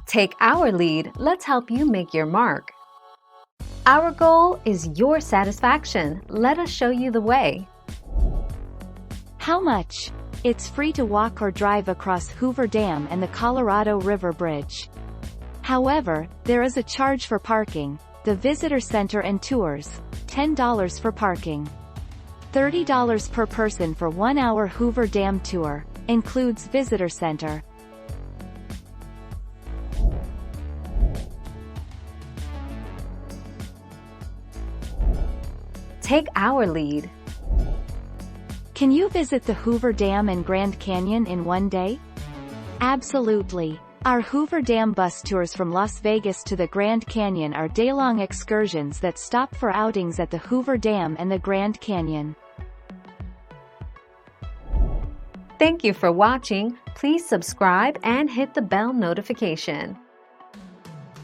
Take our lead, let's help you make your mark. Our goal is your satisfaction. Let us show you the way. How much? It's free to walk or drive across Hoover Dam and the Colorado River Bridge. However, there is a charge for parking, the visitor center and tours, $10 for parking. $30 per person for 1-hour Hoover Dam tour, includes visitor center. Take our lead. Can you visit the Hoover Dam and Grand Canyon in one day? Absolutely. Our Hoover Dam bus tours from Las Vegas to the Grand Canyon are day-long excursions that stop for outings at the Hoover Dam and the Grand Canyon. Thank you for watching. Please subscribe and hit the bell notification.